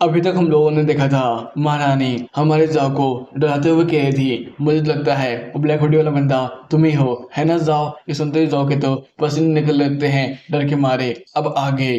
अभी तक हम लोगों ने देखा था महारानी हमारे जाओ को डराते हुए कह रही थी। मुझे तो लगता है वो ब्लैक हुडी वाला बंदा तुम ही हो, है ना जाओ? ये सुनते ही जाओ के तो पसीने निकल लगते हैं डर के मारे। अब आगे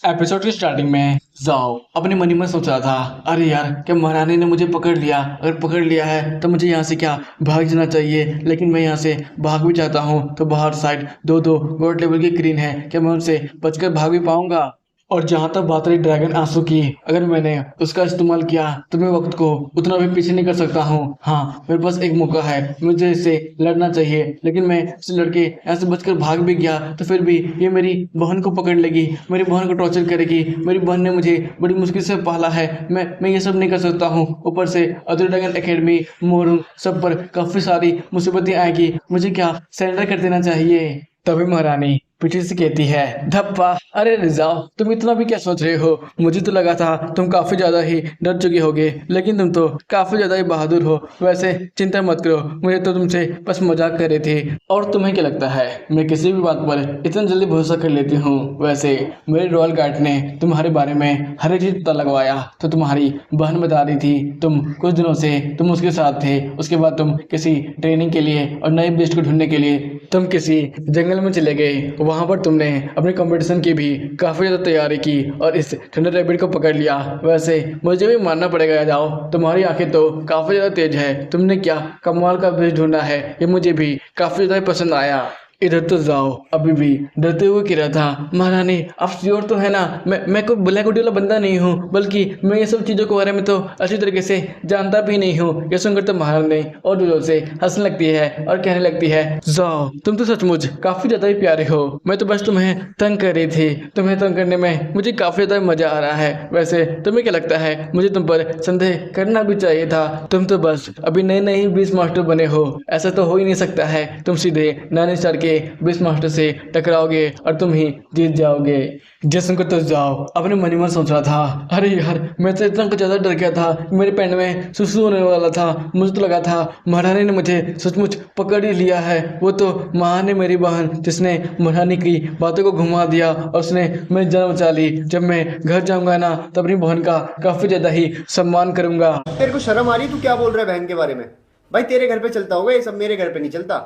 एपिसोड की स्टार्टिंग में जाओ अपने मन ही मन सोच रहा था, अरे यार क्या महारानी ने मुझे पकड़ लिया? अगर पकड़ लिया है तो मुझे यहाँ से क्या भाग जाना चाहिए, लेकिन मैं यहाँ से भाग भी चाहता हूँ तो बाहर साइड दो दो गोल्ड लेवल की क्रीन है, क्या मैं उनसे बचकर भाग भी पाऊंगा? और जहां तक बात रही ड्रैगन आंसू की, अगर मैंने उसका इस्तेमाल किया तो मैं वक्त को उतना भी पीछे नहीं कर सकता हूँ। हाँ, मेरे पास एक मौका है, मुझे इससे लड़ना चाहिए, लेकिन मैं इससे लड़के ऐसे बचकर भाग भी गया तो फिर भी ये मेरी बहन को पकड़ लेगी, मेरी बहन को टॉर्चर करेगी। मेरी बहन ने मुझे बड़ी मुश्किल से पाला है, मैं ये सब नहीं कर सकता हूँ। ऊपर से अदर ड्रैगन एकेडमी मोरू सब पर काफी सारी मुसीबतें आएगी, मुझे क्या सरेंडर कर देना चाहिए? तभी महारानी पीछे से कहती है, धप्पा, अरे रिजाओ तुम इतना भी क्या सोच रहे हो? मुझे तो लगा था तुम काफी ज्यादा ही डर चुके होगे, लेकिन तुम तो काफी ज्यादा ही बहादुर हो। वैसे चिंता मत करो, मुझे तो तुमसे बस मजाक कर रहे थे। और तुम्हें क्या लगता है मैं किसी भी बात पर इतना जल्दी भरोसा कर लेती हूँ? वैसे मेरे रॉयल गार्ड ने तुम्हारे बारे में हर एक चीज पता लगवाया तो तुम्हारी बहन बता रही थी तुम कुछ दिनों से तुम उसके साथ थे, उसके बाद तुम किसी ट्रेनिंग के लिए और नए बेस्ट को ढूंढने के लिए तुम किसी जंगल में चले गए। वहां पर तुमने अपने कंपटीशन की भी काफी ज्यादा तैयारी की और इस थंडर रैबिट को पकड़ लिया। वैसे मुझे भी मानना पड़ेगा जाओ, तुम्हारी आंखें तो काफी ज्यादा तेज है, तुमने क्या कमाल का बेस ढूंढा है, ये मुझे भी काफी ज्यादा पसंद आया। इधर तो जाओ अभी भी डरते हुए कह रहा था, महारानी आप श्योर तो है ना? मैं कोई ब्लैक हुडी वाला बंदा नहीं हूँ, बल्कि मैं ये सब चीजों के बारे में तो अच्छी तरीके से जानता भी नहीं हूँ। ये सुनकर तो महारानी और जोर से हंसने लगती है और कहने लगती है, जाओ तुम तो सचमुच काफी ज्यादा ही प्यारे हो, मैं तो बस तुम्हें तंग कर रही थी, तुम्हें तंग करने में मुझे काफी ज्यादा मजा आ रहा है। वैसे तुम्हें क्या लगता है मुझे तुम पर संदेह करना भी चाहिए था? तुम तो बस अभी नए नए ही बीस मास्टर बने हो, ऐसा तो हो ही नहीं सकता है तुम सीधे नानी स्टार के बीस मास्टर से टकराओगे और तुम ही जीत जाओगे। जैसन को तो जाओ अपने मन ही मन सोच रहा था, अरे यार मैं तो इतना कुछ ज्यादा डर गया था, मेरे पैंट में सुसु होने वाला था। मुझे तो लगा था महारानी ने मुझे सचमुच पकड़ ही लिया है। वो तो महान है मेरी बहन जिसने महारानी की बातों को घुमा दिया और उसने मेरी जान बचा ली। जब मैं घर जाऊंगा ना तो अपनी बहन का काफी ज्यादा ही सम्मान करूंगा। तेरे को शर्म आ रही? तू क्या बोल रहा है बहन के बारे में? भाई तेरे घर पे चलता होगा ये सब, मेरे घर पे नहीं चलता।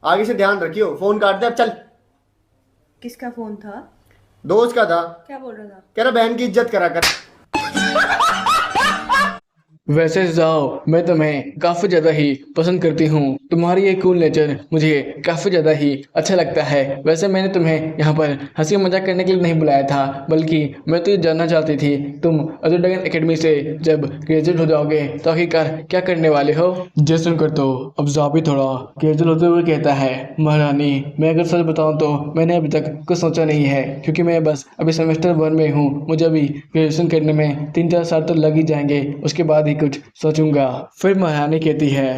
आगे से ध्यान रखियो। फोन काट दे अब, चल। किसका फोन था? दोस्त का था। क्या बोल रहा था? कह रहा बहन की इज्जत करा कर। वैसे जाओ मैं तुम्हें काफी ज्यादा ही पसंद करती हूँ, तुम्हारी ये कूल नेचर मुझे काफी ज्यादा ही अच्छा लगता है। वैसे मैंने तुम्हें यहाँ पर हंसी मजाक करने के लिए नहीं बुलाया था, बल्कि मैं तो ये जानना चाहती थी तुम अजय ड्रैगन एकेडमी से जब ग्रेजुएट हो जाओगे तो आखिरकार क्या करने वाले हो? जय सुनकर तो अब जा भी थोड़ा ग्रेजुएट होते हुए कहता है, महारानी मैं अगर सच बताऊँ तो मैंने अभी तक कुछ सोचा नहीं है, क्योंकि मैं बस अभी सेमेस्टर 1 में हूँ। मुझे अभी ग्रेजुएशन करने में 3-4 साल तो लग ही जाएंगे, उसके बाद ही कुछ सोचूंगा। फिर महारानी कहती है,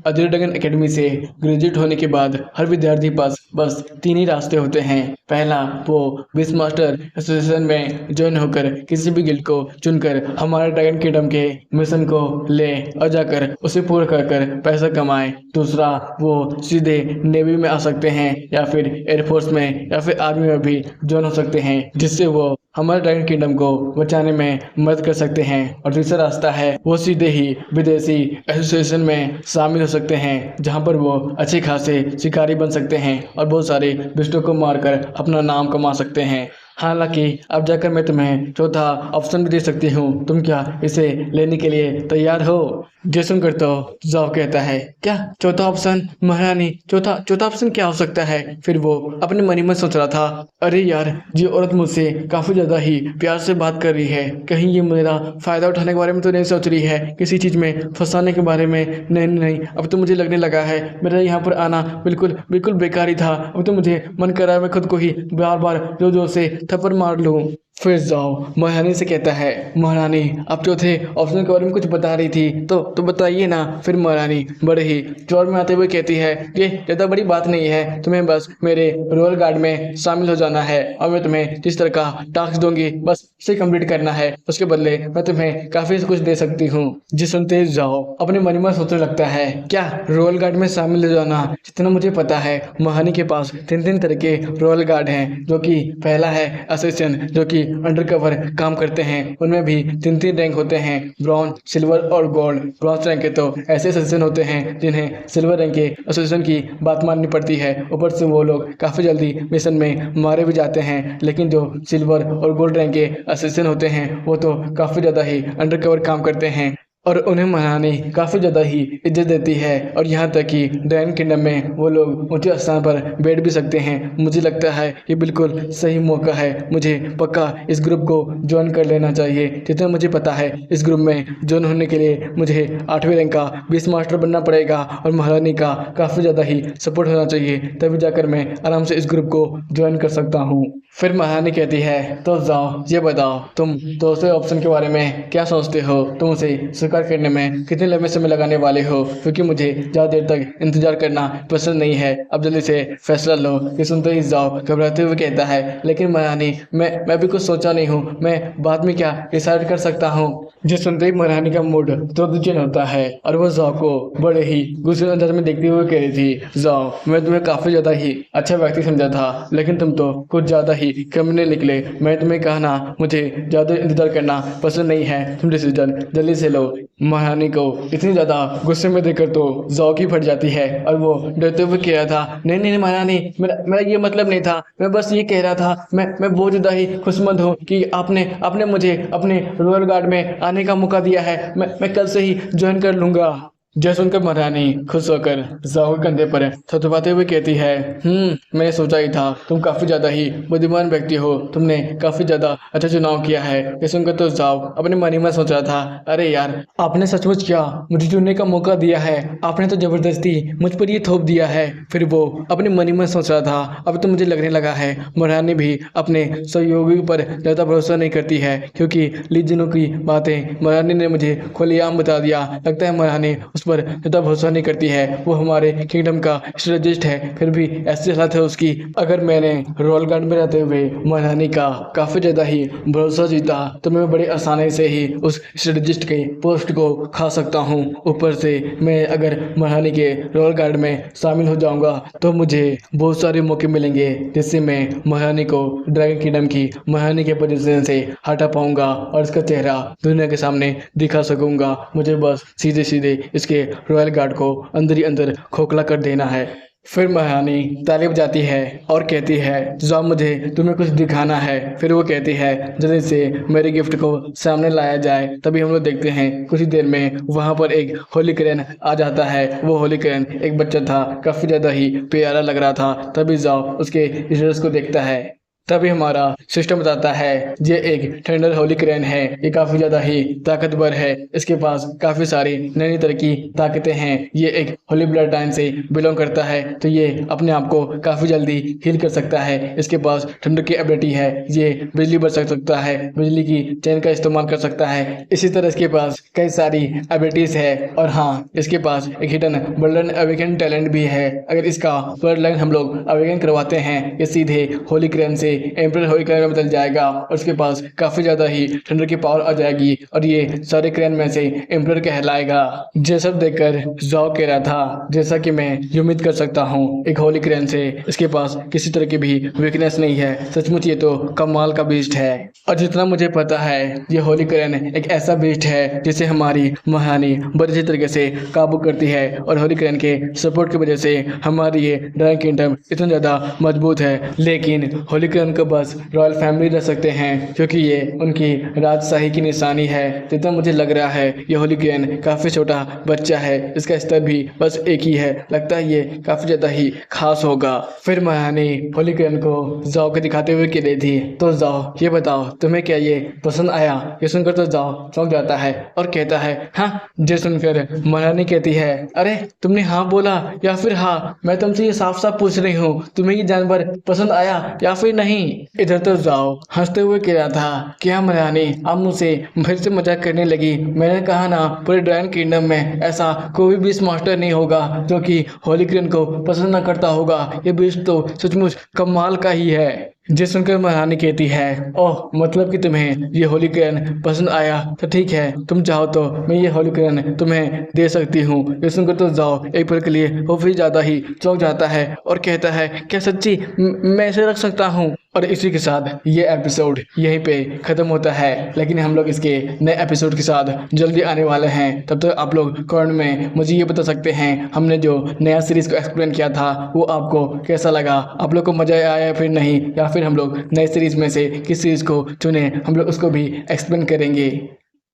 अजय ड्रैगन एकेडमी से ग्रेजुएट होने के बाद हर विद्यार्थी पास बस 3 ही रास्ते होते हैं। पहला, वो बीस्ट मास्टर एसोसिएशन में ज्वाइन होकर किसी भी गिल्ड को चुनकर हमारे ड्रैगन किंगडम के मिशन को ले और जाकर उसे पूरा कर पैसा कमाए। दूसरा, वो सीधे नेवी में आ सकते हैं या फिर एयरफोर्स में या फिर आर्मी में भी ज्वाइन हो सकते हैं, जिससे वो हमारे ड्रैगन किंगडम को बचाने में मदद कर सकते हैं। और तीसरा रास्ता है वो सीधे ही विदेशी एसोसिएशन में शामिल हो सकते हैं, जहां पर वो अच्छे खासे शिकारी बन सकते हैं और बहुत सारे दुष्टों को मारकर अपना नाम कमा सकते हैं। हालांकि अब जाकर मैं तुम्हें चौथा ऑप्शन भी दे सकती हूँ, तुम क्या इसे लेने के लिए तैयार हो? जैसन कर तो जाओ कहता है, क्या चौथा ऑप्शन? महारानी चौथा ऑप्शन क्या हो सकता है? फिर वो अपने मन ही में सोच रहा था, अरे यार ये औरत मुझसे काफी ज्यादा ही प्यार से बात कर रही है, कहीं ये मेरा फायदा उठाने के बारे में तो नहीं सोच रही है, किसी चीज में फंसाने के बारे में? नहीं, अब तो मुझे लगने लगा है मेरा यहाँ पर आना बिल्कुल बेकार ही था। अब तो मुझे मन कर रहा है मैं खुद को ही बार बार जोर से थप्पड़ मार लूं। फिर जाओ महारानी से कहता है, महारानी आप चौथे ऑप्शन के बारे में कुछ बता रही थी तो बताइए ना। फिर महारानी बड़े ही जोर में आते हुए कहती है, ये ज़्यादा बड़ी बात नहीं है, तुम्हें बस मेरे रॉयल गार्ड में शामिल हो जाना है और मैं तुम्हें जिस तरह का टास्क दूंगी बस उसे कंप्लीट करना है, उसके बदले मैं तुम्हें काफी कुछ दे सकती हूँ। जी सुनते जाओ अपने मन में सोचने लगता है, क्या रॉयल गार्ड में शामिल हो जाना? जितना मुझे पता है महारानी के पास 3 तरह के रॉयल गार्ड हैं, जो कि पहला है असिस्टेंट जो कि अंडरकवर काम करते हैं उनमें भी 3-3 रैंक होते हैं, ब्रॉन्ज, सिल्वर और गोल्ड। ब्रॉन्ज रैंक के तो ऐसे असिस्टेंट होते हैं जिन्हें सिल्वर रैंक के असिस्टेंट की बात माननी पड़ती है। ऊपर से वो लोग काफ़ी जल्दी मिशन में मारे भी जाते हैं। लेकिन जो सिल्वर और गोल्ड रैंक के असिस्टेंट होते हैं वो तो काफ़ी ज़्यादा ही अंडरकवर काम करते हैं और उन्हें महारानी काफ़ी ज़्यादा ही इज्जत देती है और यहाँ तक कि ड्रैगन किंगडम में वो लोग ऊंचे स्थान पर बैठ भी सकते हैं। मुझे लगता है ये बिल्कुल सही मौका है, मुझे पक्का इस ग्रुप को ज्वाइन कर लेना चाहिए। जितना मुझे पता है इस ग्रुप में ज्वाइन होने के लिए मुझे 8वें रैंक का बीस मास्टर बनना पड़ेगा और महारानी का काफ़ी ज़्यादा ही सपोर्ट होना चाहिए, तभी जाकर मैं आराम से इस ग्रुप को ज्वाइन कर सकता हूँ। फिर महारानी कहती है तो जाओ ये बताओ तुम दूसरे ऑप्शन के बारे में क्या सोचते हो, तुम उसे स्वीकार करने में कितने लंबे समय लगाने वाले हो, क्योंकि मुझे ज़्यादा देर तक इंतजार करना पसंद नहीं है। अब जल्दी से फैसला लो। ये सुनते ही जाओ घबराते हुए कहता है लेकिन महारानी मैं भी कुछ सोचा नहीं हूँ, मैं बाद में क्या डिसाइड कर सकता हूँ। जो सुनते ही महारानी का मूड तुरंत चेंज होता है और वो जाओ को बड़े ही गुस्से अंदाज में देखते हुए कह रही थी जाओ मैं तुम्हें काफ़ी ज़्यादा ही अच्छा व्यक्ति समझा था, लेकिन तुम तो कुछ ज़्यादा ही कमीने निकले। मैं तुम्हें कहा ना मुझे ज़्यादा इंतजार करना पसंद नहीं है, तुम डिसीजन जल्दी से लो। महारानी को इतनी ज़्यादा गुस्से में देखकर तो जाओ की फट जाती है और वो डरते हुए कह रहा था नहीं नहीं महारानी मेरा ये मतलब नहीं था, मैं बस ये कह रहा था मैं बहुत ज़्यादा ही खुशमंद हूँ कि आपने मुझे अपने रॉयल गार्ड में आने का मौका दिया है। मैं कल से ही ज्वाइन कर लूँगा। जय सुनकर महारानी खुश होकर जाओ के कंधे पर थपथपाते हुए कहती है मैंने सोचा ही था तुम काफ़ी ज़्यादा ही बुद्धिमान व्यक्ति हो, तुमने काफ़ी ज़्यादा अच्छा चुनाव किया है। ये सुनकर तो जाओ अपने मन ही में सोच रहा था अरे यार आपने सचमुच क्या मुझे चुनने का मौका दिया है, आपने तो ज़बरदस्ती मुझ पर ये थोप दिया है। फिर वो अपने मन ही में सोच रहा था अब तो मुझे लगने लगा है महारानी भी अपने सहयोगी पर ज़्यादा भरोसा नहीं करती है, क्योंकि लीजनों की बातें महारानी ने मुझे खुलेआम बता दिया। लगता है महारानी पर ज़्यादा भरोसा नहीं करती है, वो हमारे किंगडम का स्ट्रेटेजिस्ट है, फिर भी ऐसी हालत है उसकी। अगर मैंने रॉयल गार्ड में रहते हुए महारानी का काफ़ी ज़्यादा ही भरोसा जीता तो मैं बड़ी आसानी से ही उस स्ट्रेटेजिस्ट के पोस्ट को खा सकता हूँ। ऊपर से मैं अगर महारानी के रॉयल गार्ड में शामिल हो जाऊँगा तो मुझे बहुत सारे मौके मिलेंगे जिससे मैं महारानी को ड्रैगन किंगडम की महारानी के पोजीशन से हटा पाऊँगा और इसका चेहरा दुनिया के सामने दिखा सकूँगा। मुझे बस सीधे सीधे इसके रॉयल गार्ड को अंदर ही अंदर खोखला कर देना है। फिर महारानी ताली बजाती है और कहती है जाओ मुझे तुम्हें कुछ दिखाना है। फिर वो कहती है जल्दी से मेरे गिफ्ट को सामने लाया जाए। तभी हम लोग देखते हैं कुछ ही देर में वहाँ पर एक होली क्रैन आ जाता है। वो होली क्रैन एक बच्चा था, काफ़ी ज़्यादा ही प्यारा लग रहा था। तभी जाओ उसके ड्रेस को देखता है। तभी हमारा सिस्टम बताता है ये एक थंडर होली क्रैन है, ये काफ़ी ज़्यादा ही ताकतवर है, इसके पास काफ़ी सारी नई तरह की ताकतें हैं। ये एक होली ब्लड लाइन से बिलोंग करता है तो ये अपने आप को काफ़ी जल्दी हील कर सकता है। इसके पास थंडर की एबिलिटी है, ये बिजली बरसा सकता है, बिजली की चैन का इस्तेमाल कर सकता है। इसी तरह इसके पास कई सारी एबिलिटीज़ है और हाँ इसके पास एक हिडन ब्लड अवेकन टैलेंट भी है। अगर इसका ब्लड लाइन हम लोग अवेकन करवाते हैं ये सीधे होली क्रैन से एम्परर होली क्रैन में बदल जाएगा और उसके पास काफ़ी ज़्यादा ही थंडर की पावर आ जाएगी और ये सारे क्रैन में से एम्परर कहलाएगा। ये सब देखकर जाओ कह रहा था जैसा कि मैं ये उम्मीद कर सकता हूँ एक होली क्रैन से इसके पास किसी तरह की भी वीकनेस नहीं है। सचमुच ये तो कमाल का बीस्ट है। और जितना मुझे पता है ये होली क्रैन एक ऐसा बीस्ट है जिसे हमारी महारानी बड़ी अच्छी तरीके से काबू करती है और होली क्रैन के सपोर्ट की वजह से हमारी ये ड्रैगन किंगडम इतना ज़्यादा मजबूत है। लेकिन होली क्रैन को बस रॉयल फैमिली रह सकते हैं क्योंकि ये उनकी राजशाही की निशानी है। जितना मुझे लग रहा है ये होली क्रैन काफ़ी छोटा बच्चा है, इसका स्तर भी बस एक ही है, लगता है ये काफ़ी ज़्यादा ही खास होगा। फिर महारानी होली क्रैन को जाओ के दिखाते हुए कह रही थी तो जाओ ये बताओ तुम्हें क्या ये पसंद आया। ये सुनकर तो जाओ चौंक जाता है और कहता है हाँ। ये सुनकर महारानी कहती है अरे तुमने हाँ बोला या फिर हाँ, मैं तुमसे ये साफ साफ पूछ रही हूँ तुम्हें ये जानवर पसंद आया या फिर नहीं। इधर तो जाओ हंसते हुए कह रहा था क्या महारानी आप मुझसे फिर से मजाक करने लगी। मैंने कहा ना पूरे ड्रैगन किंगडम में ऐसा कोई बीस्ट मास्टर नहीं होगा जो कि होली क्रैन को पसंद न करता होगा। ये बीस्ट तो सचमुच कमाल का ही है। जिस सुनकर महारानी कहती है ओह मतलब कि तुम्हें ये होली क्रैन पसंद आया तो ठीक है, तुम चाहो तो मैं ये होली क्रैन तुम्हें दे सकती हूँ। ये सुनकर तो जाओ एक पल के लिए वो फिर ज़्यादा ही चौंक जाता है और कहता है क्या सच्ची मैं इसे रख सकता हूँ। और इसी के साथ ये एपिसोड यहीं पे ख़त्म होता है, लेकिन हम लोग इसके नए एपिसोड के साथ जल्दी आने वाले हैं। तब तक आप लोग कमेंट में मुझे ये बता सकते हैं हमने जो नया सीरीज़ को एक्सप्लेन किया था वो आपको कैसा लगा, आप लोग को मज़ा आया या फिर नहीं, या फिर हम लोग नए सीरीज़ में से किस सीरीज़ को चुने हम लोग उसको भी एक्सप्लेन करेंगे।